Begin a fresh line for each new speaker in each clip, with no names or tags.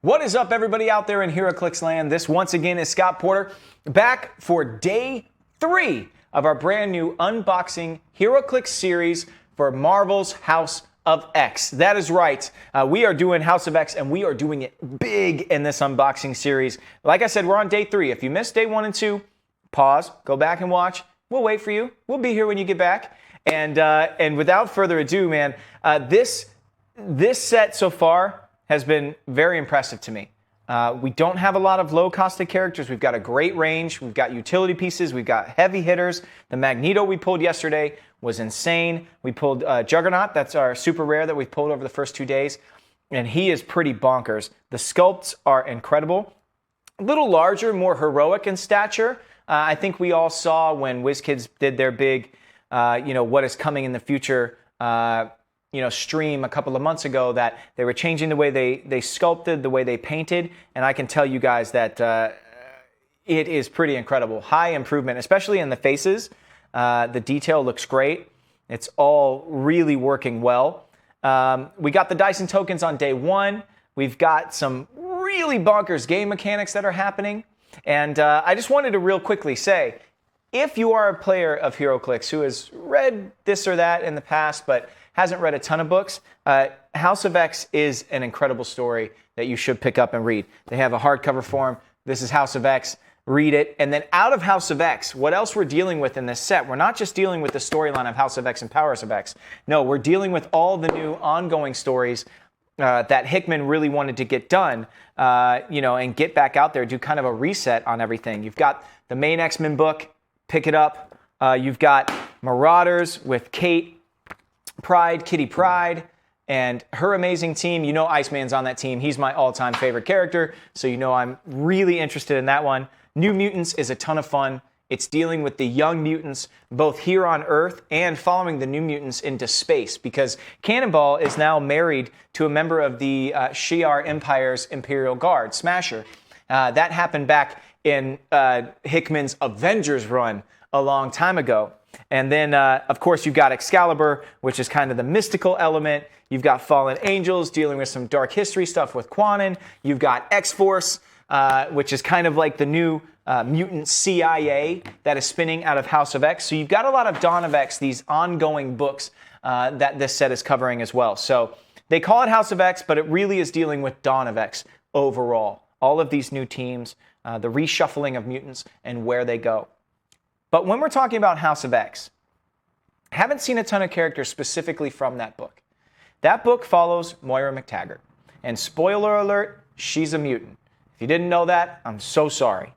What is up, everybody out there in HeroClix land? This once again is Scott Porter, back for day 3 of our brand new unboxing HeroClix series for Marvel's House of X. That is right. We are doing House of X, and we are doing it big in this unboxing series. Like I said, we're on day 3. If you missed day 1 and 2, pause, go back and watch. We'll wait for you. We'll be here when you get back. And without further ado, man, this set so far has been very impressive to me. We don't have a lot of low-costed characters. We've got a great range. We've got utility pieces. We've got heavy hitters. The Magneto we pulled yesterday was insane. We pulled Juggernaut. That's our super rare that we've pulled over the first 2 days. And he is pretty bonkers. The sculpts are incredible. A little larger, more heroic in stature. I think we all saw when WizKids did their big, what is coming in the future stream a couple of months ago, that they were changing the way they sculpted, the way they painted, and I can tell you guys that it is pretty incredible. High improvement, especially in the faces. The detail looks great. It's all really working well. We got the Dyson tokens on day 1. We've got some really bonkers game mechanics that are happening, and I just wanted to real quickly say, if you are a player of HeroClix who has read this or that in the past, but hasn't read a ton of books, House of X is an incredible story that you should pick up and read. They have a hardcover form. This is House of X. Read it. And then out of House of X, what else we're dealing with in this set? We're not just dealing with the storyline of House of X and Powers of X. No, we're dealing with all the new ongoing stories that Hickman really wanted to get done, and get back out there, do kind of a reset on everything. You've got the main X-Men book. Pick it up. You've got Marauders with Kitty Pryde, and her amazing team. You know Iceman's on that team. He's my all-time favorite character, so you know I'm really interested in that one. New Mutants is a ton of fun. It's dealing with the young mutants, both here on Earth and following the New Mutants into space, because Cannonball is now married to a member of the Shi'ar Empire's Imperial Guard, Smasher. That happened back in Hickman's Avengers run a long time ago. And then, of course, you've got Excalibur, which is kind of the mystical element. You've got Fallen Angels dealing with some dark history stuff with Quanon. You've got X-Force, which is kind of like the new mutant CIA that is spinning out of House of X. So you've got a lot of Dawn of X, these ongoing books that this set is covering as well. So they call it House of X, but it really is dealing with Dawn of X overall. All of these new teams, the reshuffling of mutants, and where they go. But when we're talking about House of X, I haven't seen a ton of characters specifically from that book. That book follows Moira McTaggart. And spoiler alert, she's a mutant. If you didn't know that, I'm so sorry.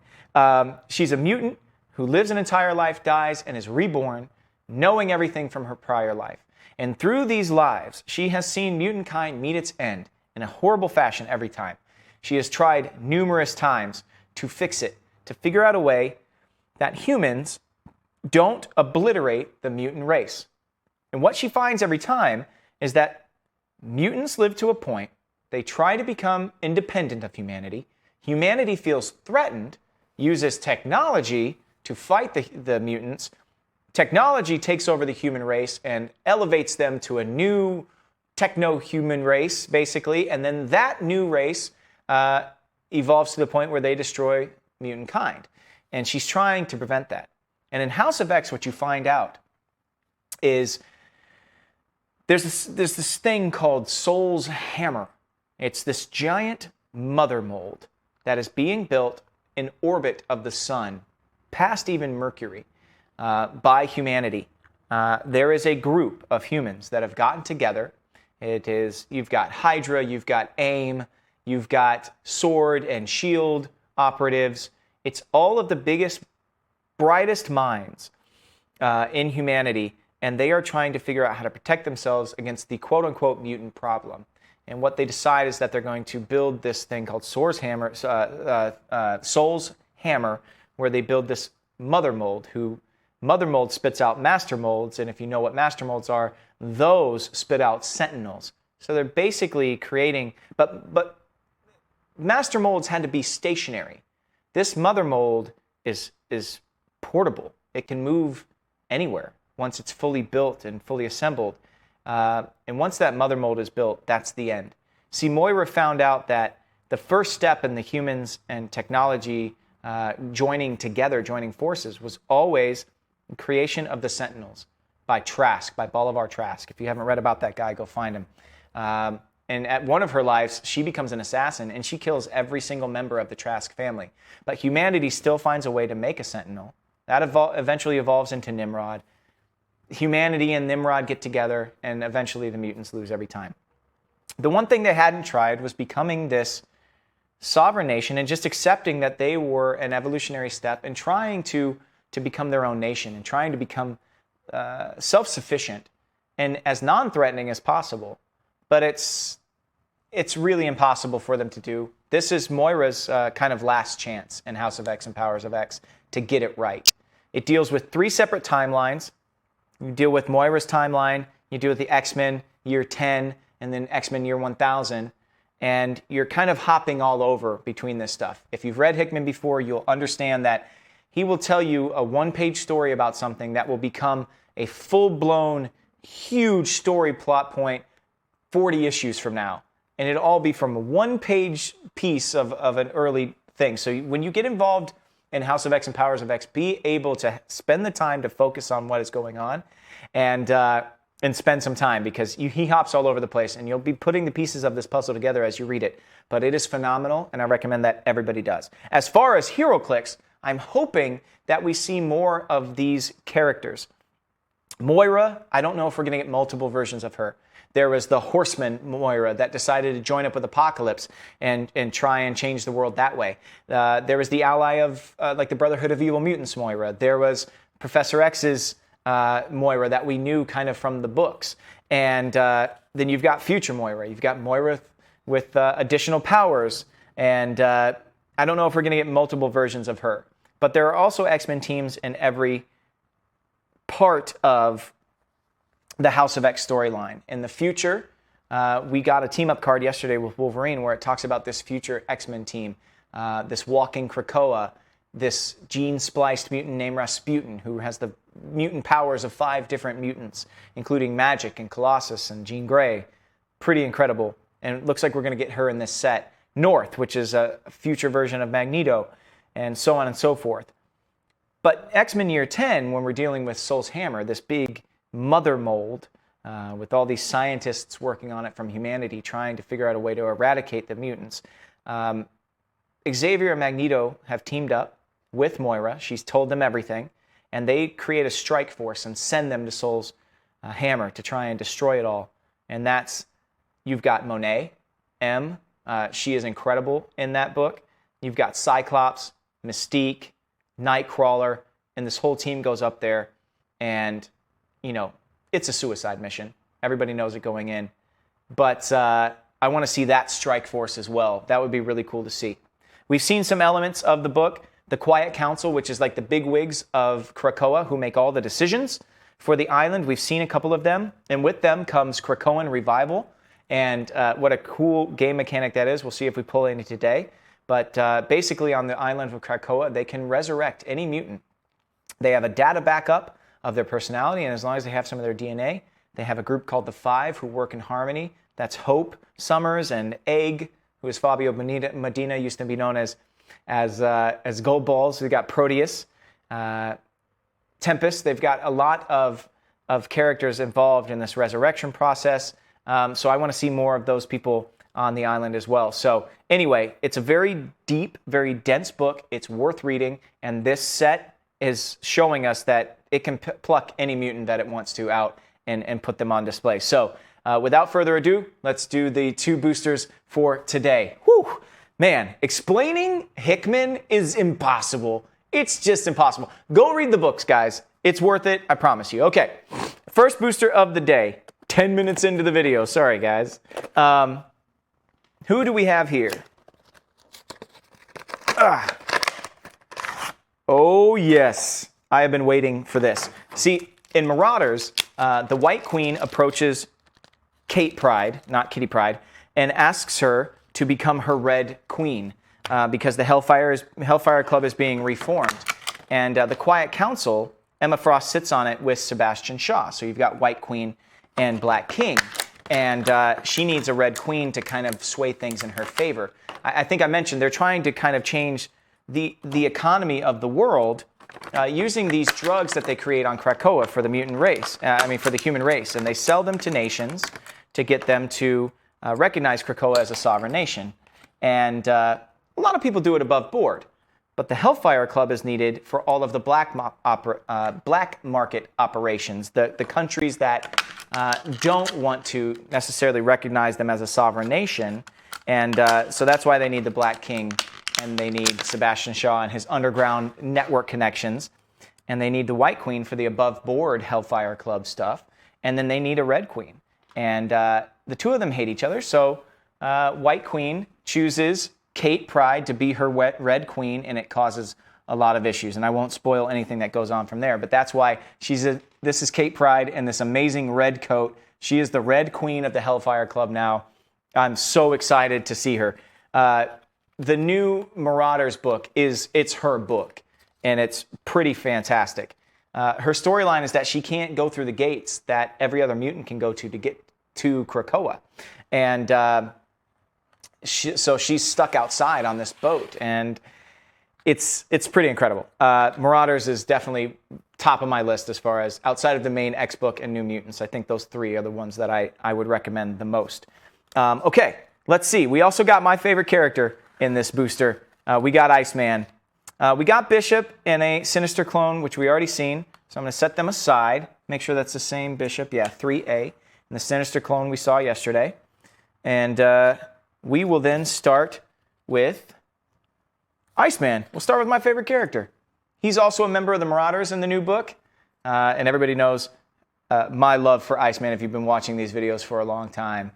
She's a mutant who lives an entire life, dies, and is reborn, knowing everything from her prior life. And through these lives, she has seen mutant kind meet its end in a horrible fashion every time. She has tried numerous times to fix it, to figure out a way that humans don't obliterate the mutant race. And what she finds every time is that mutants live to a point. They try to become independent of humanity. Humanity feels threatened, uses technology to fight the mutants. Technology takes over the human race and elevates them to a new techno-human race, basically. And then that new race evolves to the point where they destroy mutant kind. And she's trying to prevent that. And in House of X, what you find out is there's this thing called Soul's Hammer. It's this giant mother mold that is being built in orbit of the sun, past even Mercury, by humanity. There is a group of humans that have gotten together. You've got Hydra, you've got AIM, you've got Sword and Shield operatives. It's all of the biggest, brightest minds in humanity, and they are trying to figure out how to protect themselves against the quote-unquote mutant problem. And what they decide is that they're going to build this thing called Soul's Hammer, where they build this mother mold, who mother mold spits out master molds, and if you know what master molds are, those spit out sentinels. So they're basically creating, but master molds had to be stationary. This mother mold is portable. It can move anywhere once it's fully built and fully assembled. And once that mother mold is built, that's the end. See, Moira found out that the first step in the humans and technology joining together, joining forces, was always the creation of the Sentinels by Trask, by Bolivar Trask. If you haven't read about that guy, go find him. And at one of her lives, she becomes an assassin, and she kills every single member of the Trask family. But humanity still finds a way to make a Sentinel. That eventually evolves into Nimrod. Humanity and Nimrod get together, and eventually the mutants lose every time. The one thing they hadn't tried was becoming this sovereign nation and just accepting that they were an evolutionary step and trying to become their own nation and trying to become self-sufficient and as non-threatening as possible. But it's really impossible for them to do. This is Moira's kind of last chance in House of X and Powers of X to get it right. It deals with 3 separate timelines. You deal with Moira's timeline, you deal with the X-Men year 10, and then X-Men year 1000, and you're kind of hopping all over between this stuff. If you've read Hickman before, you'll understand that he will tell you a one-page story about something that will become a full-blown, huge story plot point 40 issues from now. And it'll all be from a one-page piece of an early thing. So when you get involved in House of X and Powers of X, be able to spend the time to focus on what is going on and spend some time, because he hops all over the place, and you'll be putting the pieces of this puzzle together as you read it. But it is phenomenal, and I recommend that everybody does. As far as HeroClix, I'm hoping that we see more of these characters. Moira, I don't know if we're going to get multiple versions of her. There was the Horseman Moira that decided to join up with Apocalypse and try and change the world that way. There was the ally of, like the Brotherhood of Evil Mutants Moira. There was Professor X's Moira that we knew kind of from the books. And then you've got future Moira. You've got Moira with additional powers. And I don't know if we're going to get multiple versions of her. But there are also X-Men teams in every part of the House of X storyline. In the future, we got a team-up card yesterday with Wolverine where it talks about this future X-Men team, this walking Krakoa, this gene-spliced mutant named Rasputin, who has the mutant powers of 5 different mutants, including Magic and Colossus and Jean Grey. Pretty incredible. And it looks like we're going to get her in this set. North, which is a future version of Magneto, and so on and so forth. But X-Men Year 10, when we're dealing with Soul's Hammer, this big mother mold with all these scientists working on it from humanity, trying to figure out a way to eradicate the mutants. Xavier and Magneto have teamed up with Moira. She's told them everything. And they create a strike force and send them to Soul's Hammer to try and destroy it all. And that's, you've got Monet, M. She is incredible in that book. You've got Cyclops, Mystique, Nightcrawler, and this whole team goes up there, and, you know, it's a suicide mission. Everybody knows it going in. But I want to see that strike force as well. That would be really cool to see. We've seen some elements of the book. The Quiet Council, which is like the big wigs of Krakoa who make all the decisions for the island. We've seen a couple of them. And with them comes Krakoan Revival. And what a cool game mechanic that is. We'll see if we pull any today. But basically on the island of Krakoa, they can resurrect any mutant. They have a data backup of their personality, and as long as they have some of their DNA, they have a group called the Five who work in harmony. That's Hope, Summers, and Egg, who is Fabio Medina, used to be known as Gold Balls. We've got Proteus, Tempest. They've got a lot of characters involved in this resurrection process. So I want to see more of those people on the island as well. So anyway, it's a very deep, very dense book. It's worth reading, and this set is showing us that it can pluck any mutant that it wants to out and put them on display. So without further ado, let's do the 2 boosters for today. Whew, man, explaining Hickman is impossible. It's just impossible. Go read the books, guys. It's worth it, I promise you. Okay, first booster of the day. 10 minutes into the video. Sorry, guys. Who do we have here? Oh, yes. I have been waiting for this. See, in Marauders, the White Queen approaches Kate Pryde, not Kitty Pryde, and asks her to become her Red Queen because the Hellfire Club is being reformed. And the Quiet Council, Emma Frost sits on it with Sebastian Shaw. So you've got White Queen and Black King. And she needs a Red Queen to kind of sway things in her favor. I think I mentioned they're trying to kind of change the economy of the world using these drugs that they create on Krakoa for the mutant race. For the human race, and they sell them to nations to get them to recognize Krakoa as a sovereign nation. And a lot of people do it above board. But the Hellfire Club is needed for all of the black market operations, the countries that don't want to necessarily recognize them as a sovereign nation. And so that's why they need the Black King, and they need Sebastian Shaw and his underground network connections. And they need the White Queen for the above board Hellfire Club stuff. And then they need a Red Queen. And the two of them hate each other. So White Queen chooses Kate Pryde to be her Red Queen, and it causes a lot of issues. And I won't spoil anything that goes on from there, but that's why this is Kate Pryde in this amazing red coat. She is the Red Queen of the Hellfire Club now. I'm so excited to see her. The new Marauders book it's her book, and it's pretty fantastic. Her storyline is that she can't go through the gates that every other mutant can go to get to Krakoa. And so she's stuck outside on this boat, and it's pretty incredible. Marauders is definitely top of my list as far as outside of the main X book and New Mutants. I think those three are the ones that I would recommend the most. Okay, let's see. We also got my favorite character in this booster. We got Iceman. We got Bishop in a Sinister clone, which we already seen. So I'm going to set them aside. Make sure that's the same Bishop. Yeah, 3A. And the Sinister clone we saw yesterday. And we will then start with Iceman. We'll start with my favorite character. He's also a member of the Marauders in the new book. And everybody knows my love for Iceman if you've been watching these videos for a long time.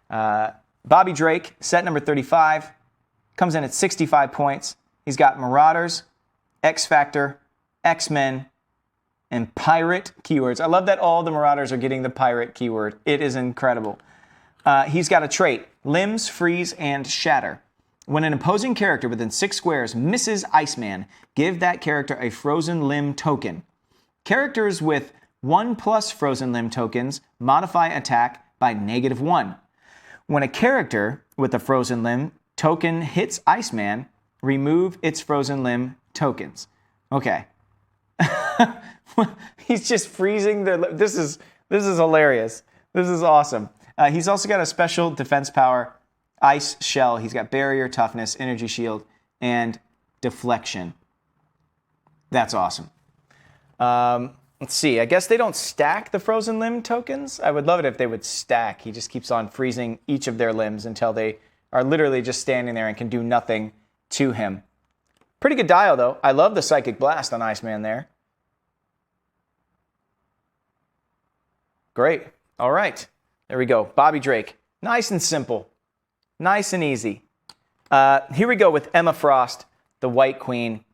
Bobby Drake, set number 35, comes in at 65 points. He's got Marauders, X-Factor, X-Men, and Pirate keywords. I love that all the Marauders are getting the Pirate keyword. It is incredible. He's got a trait, Limbs, Freeze, and Shatter. When an opposing character within 6 squares misses Iceman, give that character a frozen limb token. Characters with 1+ frozen limb tokens modify attack by -1. When a character with a frozen limb token hits Iceman, remove its frozen limb tokens. Okay. He's just freezing the... This is hilarious. This is awesome. He's also got a special defense power, Ice Shell. He's got Barrier, Toughness, Energy Shield, and Deflection. That's awesome. Let's see. I guess they don't stack the frozen limb tokens. I would love it if they would stack. He just keeps on freezing each of their limbs until they are literally just standing there and can do nothing to him. Pretty good dial, though. I love the Psychic Blast on Iceman there. Great. All right. There we go. Bobby Drake. Nice and simple. Nice and easy. Here we go with Emma Frost, the White Queen.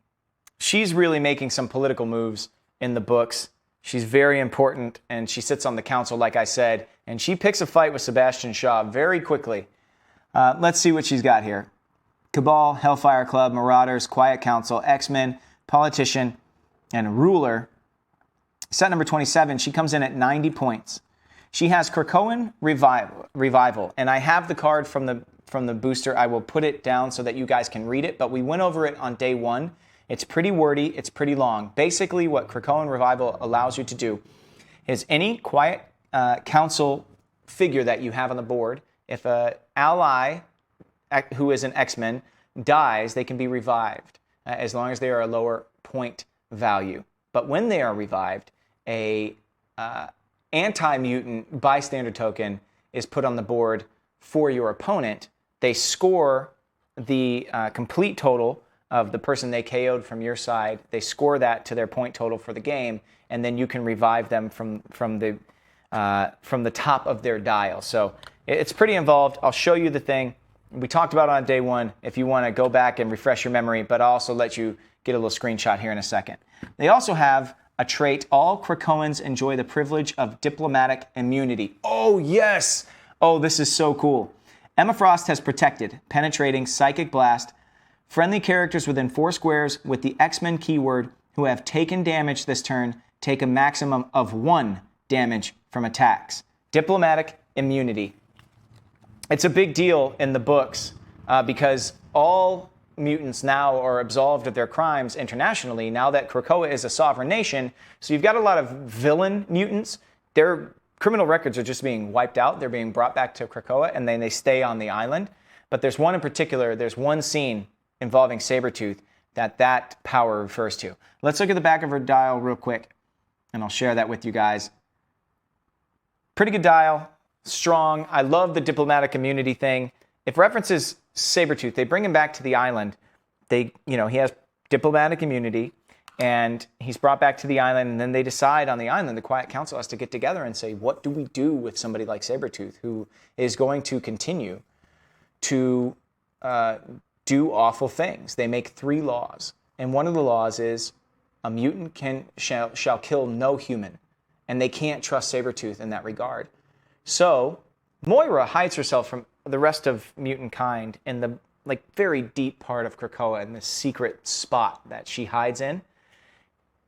She's really making some political moves in the books. She's very important, and she sits on the council, like I said, and she picks a fight with Sebastian Shaw very quickly. Let's see what she's got here. Cabal, Hellfire Club, Marauders, Quiet Council, X-Men, Politician, and Ruler. Set number 27, she comes in at 90 points. She has Krakoan Revival, and I have the card from the booster. I will put it down so that you guys can read it, but we went over it on day 1. It's pretty wordy. It's pretty long. Basically, what Krakoan Revival allows you to do is any Quiet Council figure that you have on the board, if an ally who is an X-Men dies, they can be revived as long as they are a lower point value. But when they are revived, a anti-mutant bystander token is put on the board for your opponent. They score the complete total of the person they KO'd from your side. They score that to their point total for the game, and then you can revive them from the top of their dial. So it's pretty involved. I'll show you the thing. We talked about it on day 1 if you want to go back and refresh your memory, but I'll also let you get a little screenshot here in a second. They also have a trait, all Krakoans enjoy the privilege of diplomatic immunity. Oh, yes! Oh, this is so cool. Emma Frost has protected, penetrating, Psychic Blast, friendly characters within 4 squares with the X-Men keyword who have taken damage this turn take a maximum of 1 damage from attacks. Diplomatic immunity. It's a big deal in the books because all mutants now are absolved of their crimes internationally now that Krakoa is a sovereign nation. So you've got a lot of villain mutants. Their criminal records are just being wiped out. They're being brought back to Krakoa, and then they stay on the island. But there's one in particular, there's one scene involving Sabretooth that power refers to. Let's look at the back of her dial real quick, and I'll share that with you guys. Pretty good dial, strong. I love the diplomatic immunity thing. It references Sabretooth. They bring him back to the island. He has diplomatic immunity, and he's brought back to the island, and then they decide on the island, the Quiet Council has to get together and say, what do we do with somebody like Sabretooth who is going to continue to do awful things? They make 3 laws, and one of the laws is a mutant shall kill no human, and they can't trust Sabretooth in that regard. So Moira hides herself from the rest of mutant kind in the very deep part of Krakoa, in this secret spot that she hides in.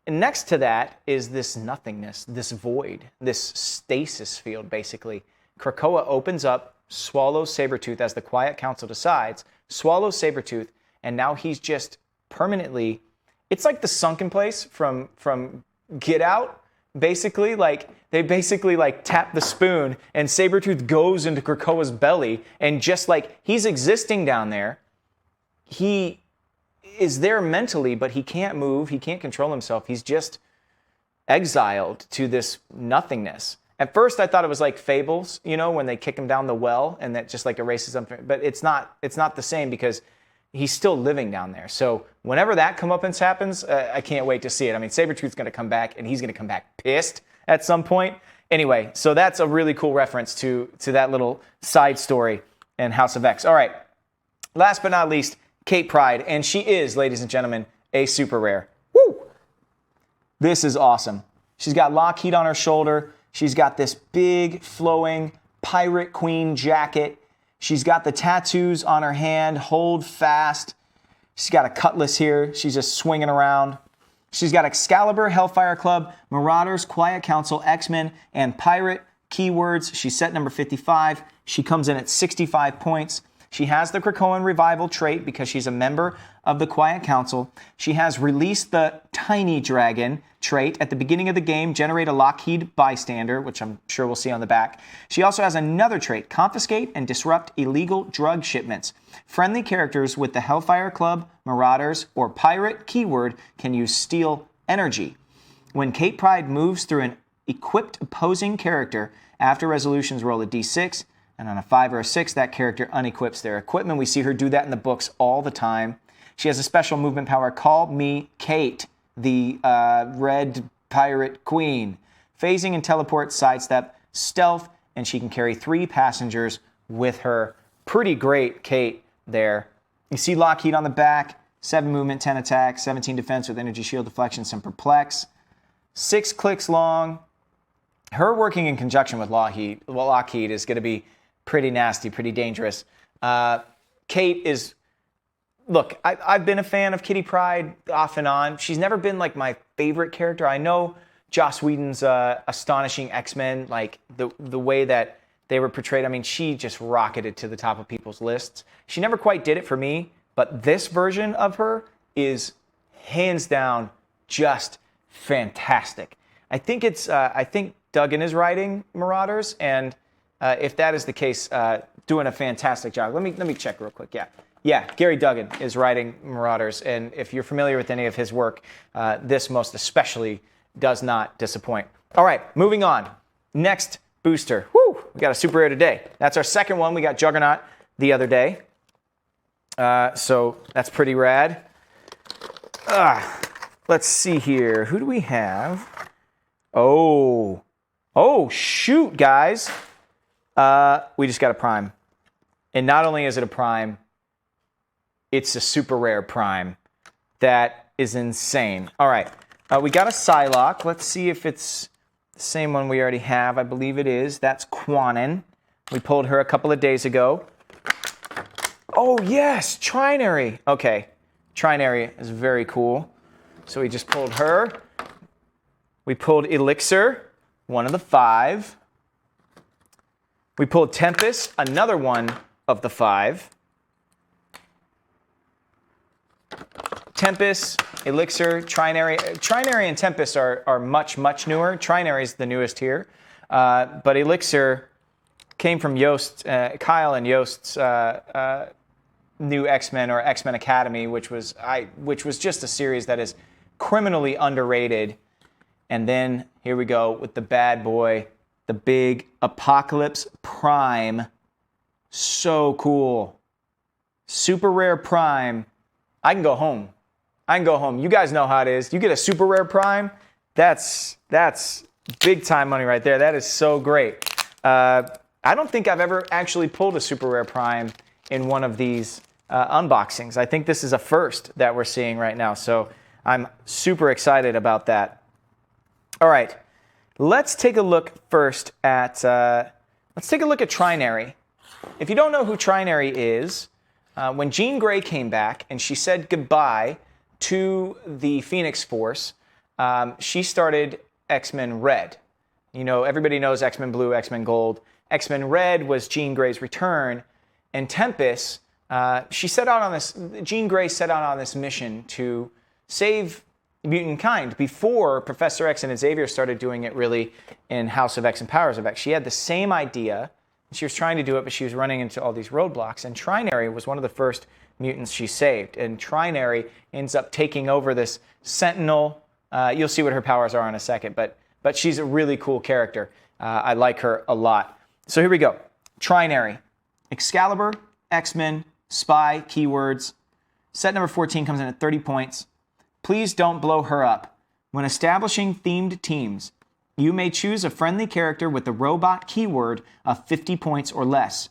And next to that is this nothingness, this void, this stasis field, basically. Krakoa opens up, swallows Sabretooth as the Quiet Council decides, swallows Sabretooth, and now he's just permanently, it's like the sunken place from Get Out, basically. They basically tap the spoon, and Sabretooth goes into Krakoa's belly, and just he's existing down there. He is there mentally, but he can't move, he can't control himself. He's just exiled to this nothingness. At first, I thought it was like Fables, when they kick him down the well, and that just erases him. But it's not the same, because he's still living down there. So whenever that comeuppance happens, I can't wait to see it. I mean, Sabretooth's going to come back, and he's going to come back pissed at some point. Anyway, so that's a really cool reference to that little side story in House of X. All right, last but not least, Kate Pryde, and she is, ladies and gentlemen, a super rare. Woo! This is awesome. She's got Lockheed on her shoulder. She's got this big, flowing Pirate Queen jacket. She's got the tattoos on her hand, hold fast. She's got a cutlass here. She's just swinging around. She's got Excalibur, Hellfire Club, Marauders, Quiet Council, X-Men, and Pirate keywords. She's set number 55. She comes in at 65 points. She has the Krakoan Revival trait because she's a member of the Quiet Council. She has released the Tiny Dragon trait. At the beginning of the game, generate a Lockheed bystander, which I'm sure we'll see on the back. She also has another trait, Confiscate and Disrupt Illegal Drug Shipments. Friendly characters with the Hellfire Club, Marauders, or Pirate keyword can use Steal Energy. When Kate Pryde moves through an equipped opposing character, after resolutions roll a d6, and on a 5 or a 6, that character unequips their equipment. We see her do that in the books all the time. She has a special movement power, Call Me Kate, the Red Pirate Queen. Phasing and teleport, sidestep, stealth, and she can carry 3 passengers with her. Pretty great Kate there. You see Lockheed on the back, 7 movement, 10 attack, 17 defense with energy shield deflection, some perplex. 6 clicks long. Her working in conjunction with Lockheed is going to be pretty nasty, pretty dangerous. Kate is, look, I've been a fan of Kitty Pryde off and on. She's never been my favorite character. I know Joss Whedon's Astonishing X-Men, the way that they were portrayed. I mean, she just rocketed to the top of people's lists. She never quite did it for me, but this version of her is hands down just fantastic. I think Duggan is writing Marauders, and if that is the case, doing a fantastic job. Let me check real quick. Yeah, Gary Duggan is writing Marauders, and if you're familiar with any of his work, this most especially does not disappoint. All right, moving on. Next booster. Woo! We got a super rare today. That's our second one. We got Juggernaut the other day, so that's pretty rad. Let's see here. Who do we have? Oh, shoot, guys. We just got a prime. And not only is it a prime, it's a super rare prime. That is insane. All right. We got a Psylocke. Let's see if it's the same one we already have. I believe it is. That's Quanon. We pulled her a couple of days ago. Oh, yes. Trinary. Okay. Trinary is very cool. So we just pulled her. We pulled Elixir, one of the 5. We pulled Tempest, another one of the 5. Tempest, Elixir, Trinary. Trinary and Tempest are much, much newer. Trinary is the newest here. But Elixir came from Yost, Kyle and Yost's new X-Men or X-Men Academy, which was just a series that is criminally underrated. And then here we go with the bad boy, the big Apocalypse Prime. So cool. Super rare Prime. I can go home. You guys know how it is. You get a super rare Prime, that's big time money right there. That is so great. I don't think I've ever actually pulled a super rare Prime in one of these unboxings. I think this is a first that we're seeing right now. So I'm super excited about that. All right, let's take a look first at Trinary. If you don't know who Trinary is, when Jean Grey came back and she said goodbye to the Phoenix Force, she started X-Men Red. You know, everybody knows X-Men Blue, X-Men Gold. X-Men Red was Jean Grey's return, and Tempest, Jean Grey set out on this mission to save mutant kind before Professor X and Xavier started doing it really in House of X and Powers of X. She had the same idea. She was trying to do it, but she was running into all these roadblocks. And Trinary was one of the first mutants she saved. And Trinary ends up taking over this Sentinel. You'll see what her powers are in a second, but she's a really cool character. I like her a lot. So here we go. Trinary. Excalibur, X-Men, Spy, keywords. Set number 14 comes in at 30 points. Please don't blow her up. When establishing themed teams, you may choose a friendly character with the robot keyword of 50 points or less.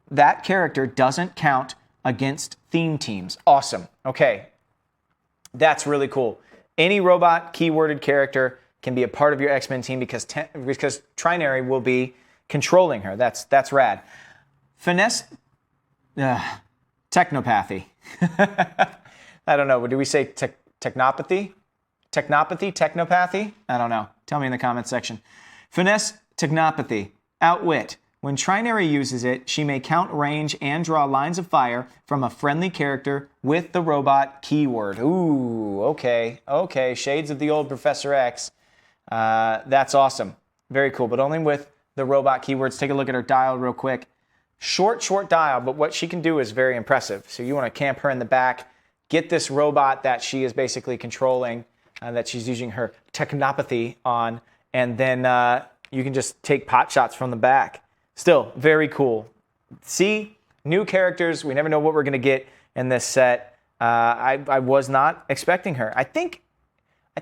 That character doesn't count against theme teams. Awesome. Okay. That's really cool. Any robot keyworded character can be a part of your X-Men team because Trinary will be controlling her. That's rad. Finesse, technopathy. I don't know. Do we say technopathy? Technopathy? I don't know. Tell me in the comments section. Finesse, technopathy. Outwit. When Trinary uses it, she may count range and draw lines of fire from a friendly character with the robot keyword. Ooh, okay. Shades of the old Professor X. That's awesome. Very cool, but only with the robot keywords. Take a look at her dial real quick. Short dial, but what she can do is very impressive. So you want to camp her in the back, get this robot that she is basically controlling, that she's using her technopathy on, and then you can just take pot shots from the back. Still, very cool. See, new characters. We never know what we're going to get in this set. I was not expecting her. I think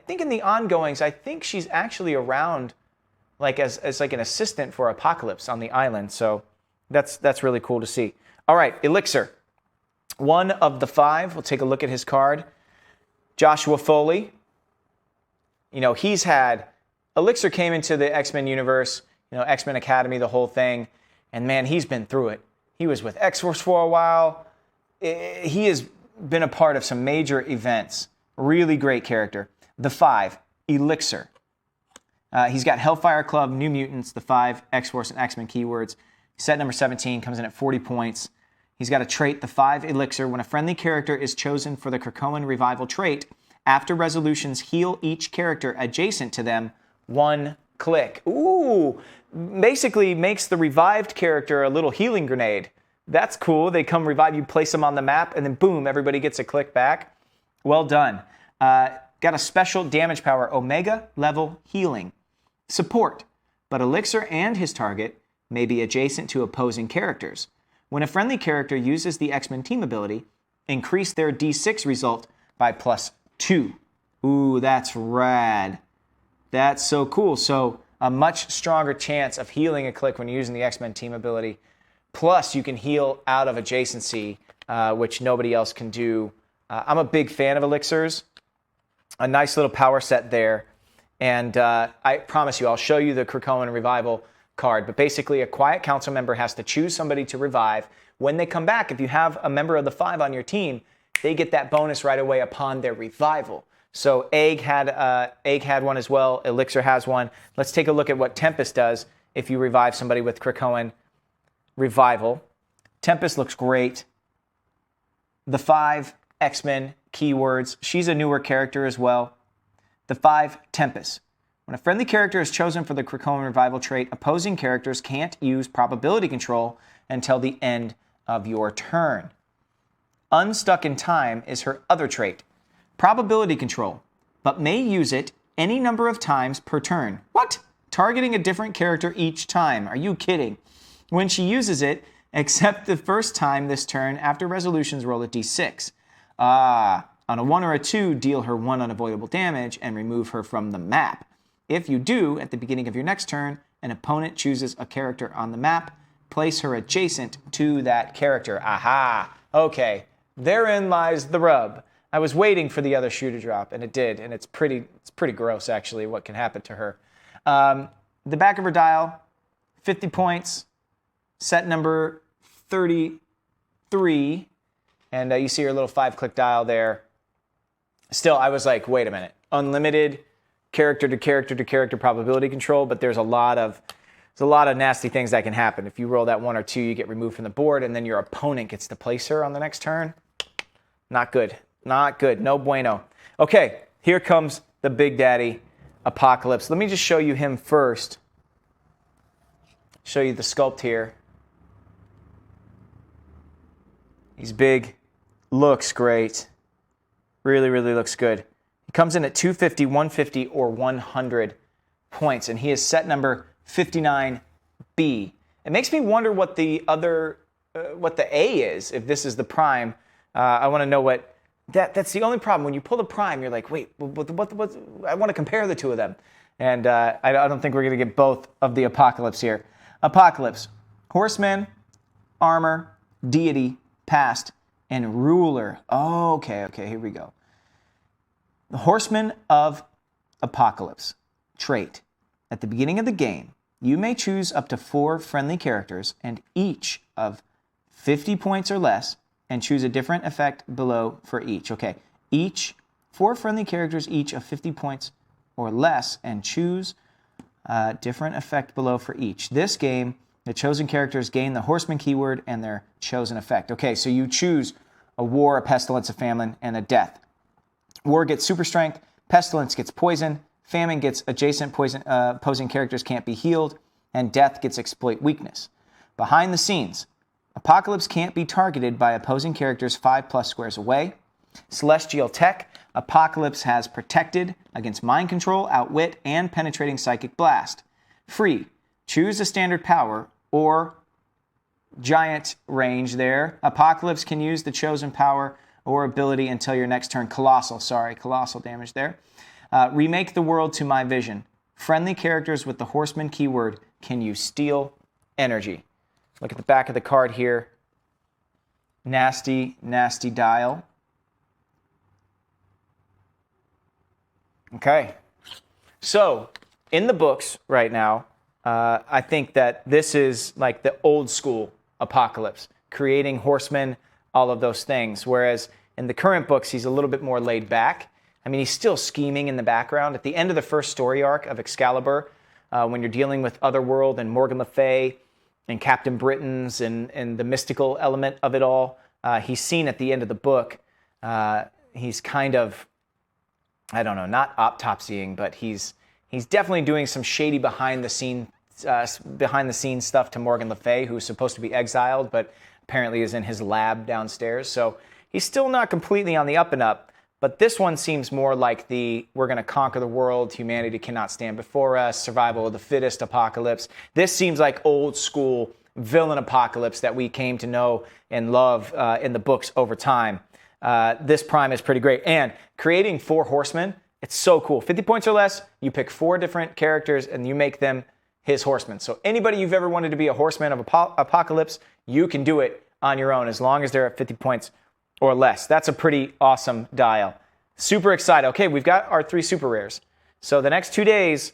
in the ongoings, I think she's actually around like as like an assistant for Apocalypse on the island. So that's really cool to see. All right, Elixir. One of the 5. We'll take a look at his card. Joshua Foley. You know, Elixir came into the X-Men universe, you know, X-Men Academy, the whole thing. And man, he's been through it. He was with X-Force for a while. He has been a part of some major events. Really great character. The 5, Elixir. He's got Hellfire Club, New Mutants, the 5, X-Force, and X-Men keywords. Set number 17 comes in at 40 points. He's got a trait, the 5 Elixir. When a friendly character is chosen for the Krakoan Revival trait, after resolutions heal each character adjacent to them 1 click. Ooh, basically makes the revived character a little healing grenade. That's cool. They come revive you, place them on the map, and then boom, everybody gets a click back. Well done. Got a special damage power, Omega level healing. Support, but Elixir and his target may be adjacent to opposing characters. When a friendly character uses the X-Men team ability, increase their D6 result by +2. Ooh, that's rad. That's so cool. So a much stronger chance of healing a click when you're using the X-Men team ability. Plus, you can heal out of adjacency, which nobody else can do. I'm a big fan of Elixirs. A nice little power set there. And I promise you, I'll show you the Krakoan Revival card. But basically, a Quiet Council member has to choose somebody to revive. When they come back, if you have a member of the 5 on your team, they get that bonus right away upon their revival. So Egg had one as well. Elixir has one. Let's take a look at what Tempest does if you revive somebody with Krakoan Revival. Tempest looks great. The 5 X-Men keywords. She's a newer character as well. The 5, Tempest. When a friendly character is chosen for the Krakoan Revival trait, opposing characters can't use probability control until the end of your turn. Unstuck in Time is her other trait. Probability control, but may use it any number of times per turn. What? Targeting a different character each time. Are you kidding? When she uses it, except the first time this turn after resolutions, roll a d6. On a 1 or a 2, deal her 1 unavoidable damage and remove her from the map. If you do, at the beginning of your next turn, an opponent chooses a character on the map, place her adjacent to that character. Aha! Okay, therein lies the rub. I was waiting for the other shoe to drop, and it did, and it's pretty gross, actually, what can happen to her. The back of her dial, 50 points, set number 33, and you see her little 5-click dial there. Still, I was like, wait a minute, unlimited character to character to character probability control, but there's a lot of nasty things that can happen. If you roll that 1 or 2, you get removed from the board, and then your opponent gets to place her on the next turn. Not good. Not good. No bueno. Okay, here comes the Big Daddy Apocalypse. Let me just show you him first. Show you the sculpt here. He's big. Looks great. Really, really looks good. He comes in at 250, 150, or 100 points, and he is set number 59B. It makes me wonder what the A is, if this is the prime. I want to know what... That's the only problem. When you pull the prime, you're like, wait, what I want to compare the two of them. And I don't think we're going to get both of the Apocalypse here. Apocalypse, Horseman, Armor, Deity, Past, and Ruler. Oh, okay, here we go. The Horseman of Apocalypse trait. At the beginning of the game, you may choose up to 4 friendly characters and each of 50 points or less, and choose a different effect below for each. Okay, 4 friendly characters each of 50 points or less, and choose a different effect below for each. This game, the chosen characters gain the Horseman keyword and their chosen effect. Okay, so you choose a War, a Pestilence, a Famine, and a Death. War gets super strength, Pestilence gets poison, Famine gets adjacent poison, opposing characters can't be healed, and Death gets exploit weakness. Behind the scenes, Apocalypse can't be targeted by opposing characters 5+ squares away. Celestial Tech, Apocalypse has protected against mind control, outwit, and penetrating psychic blast. Free, choose a standard power or giant range there. Apocalypse can use the chosen power or ability until your next turn. Colossal damage there. Remake the world to my vision. Friendly characters with the Horseman keyword can use steal energy. Look at the back of the card here. Nasty, nasty dial. Okay. So, in the books right now, I think that this is like the old school Apocalypse, creating horsemen, all of those things. Whereas in the current books, he's a little bit more laid back. I mean, he's still scheming in the background. At the end of the first story arc of Excalibur, when you're dealing with Otherworld and Morgan Le Fay, and Captain Britain's and the mystical element of it all. He's seen at the end of the book, he's kind of, I don't know, not autopsying, but he's definitely doing some shady behind the scenes stuff to Morgan Le Fay, who's supposed to be exiled, but apparently is in his lab downstairs. So he's still not completely on the up and up. But this one seems more like the we're going to conquer the world, humanity cannot stand before us, survival of the fittest Apocalypse. This seems like old school villain Apocalypse that we came to know and love in the books over time. This prime is pretty great. And creating 4 horsemen, it's so cool. 50 points or less, you pick 4 different characters and you make them his horsemen. So anybody you've ever wanted to be a horseman of Apocalypse, you can do it on your own as long as they're at 50 points or less. That's a pretty awesome dial. Super excited. Okay, we've got our 3 super rares. So the next 2 days,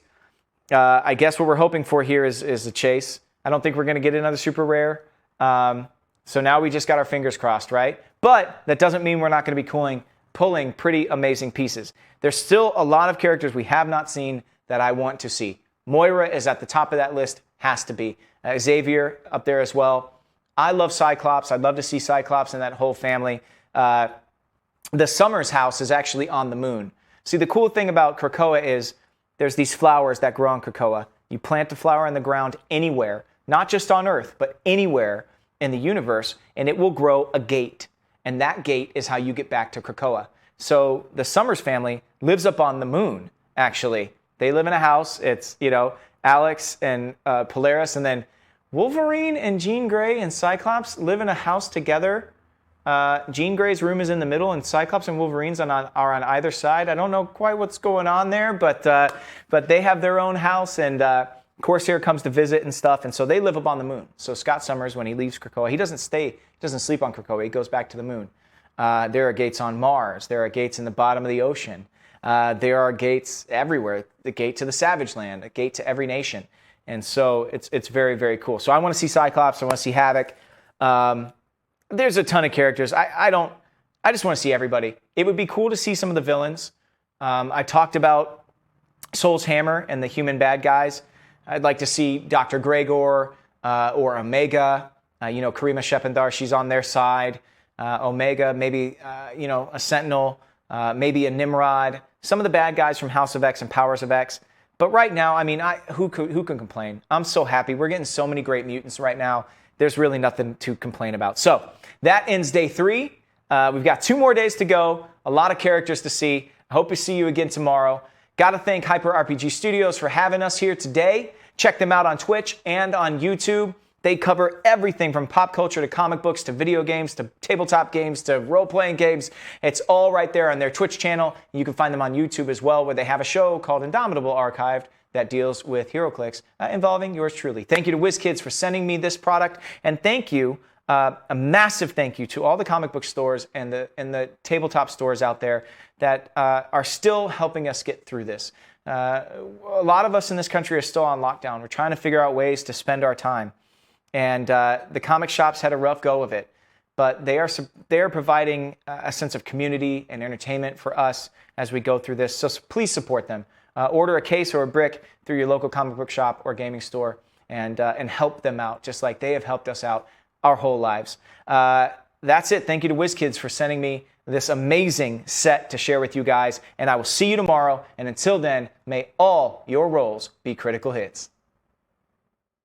I guess what we're hoping for here is a chase. I don't think we're going to get another super rare. So now we just got our fingers crossed, right? But that doesn't mean we're not going to be pulling pretty amazing pieces. There's still a lot of characters we have not seen that I want to see. Moira is at the top of that list, has to be. Xavier up there as well. I love Cyclops. I'd love to see Cyclops and that whole family. the Summers house is actually on the moon. See, the cool thing about Krakoa is there's these flowers that grow on Krakoa. You plant a flower in the ground anywhere, not just on Earth, but anywhere in the universe, and it will grow a gate. And that gate is how you get back to Krakoa. So the Summers family lives up on the moon, actually. They live in a house. It's, Alex and Polaris, and then Wolverine and Jean Grey and Cyclops live in a house together. Jean Grey's room is in the middle, and Cyclops and Wolverine's are on either side. I don't know quite what's going on there, but they have their own house, and Corsair comes to visit and stuff, and so they live up on the moon. So Scott Summers, when he leaves Krakoa, he doesn't sleep on Krakoa. He goes back to the moon. There are gates on Mars. There are gates in the bottom of the ocean. There are gates everywhere. The gate to the Savage Land, a gate to every nation. And so it's very, very cool. So I want to see Cyclops. I want to see Havoc. There's a ton of characters. I just want to see everybody. It would be cool to see some of the villains. I talked about Soul's Hammer and the human bad guys. I'd like to see Dr. Gregor or Omega. Karima Shepardar, she's on their side. Omega, maybe, a Sentinel, maybe a Nimrod. Some of the bad guys from House of X and Powers of X. But right now, who can complain? I'm so happy. We're getting so many great mutants right now. There's really nothing to complain about. So that ends day 3. We've got 2 more days to go. A lot of characters to see. I hope to see you again tomorrow. Got to thank Hyper RPG Studios for having us here today. Check them out on Twitch and on YouTube. They cover everything from pop culture to comic books to video games to tabletop games to role-playing games. It's all right there on their Twitch channel. You can find them on YouTube as well, where they have a show called Indomitable Archived that deals with HeroClix involving yours truly. Thank you to WizKids for sending me this product, and thank you, a massive thank you to all the comic book stores and the tabletop stores out there that are still helping us get through this. A lot of us in this country are still on lockdown. We're trying to figure out ways to spend our time. And the comic shops had a rough go of it, but they are providing a sense of community and entertainment for us as we go through this. So please support them. Order a case or a brick through your local comic book shop or gaming store, and help them out, just like they have helped us out our whole lives. That's it. Thank you to WizKids for sending me this amazing set to share with you guys, and I will see you tomorrow. And until then, may all your rolls be critical hits.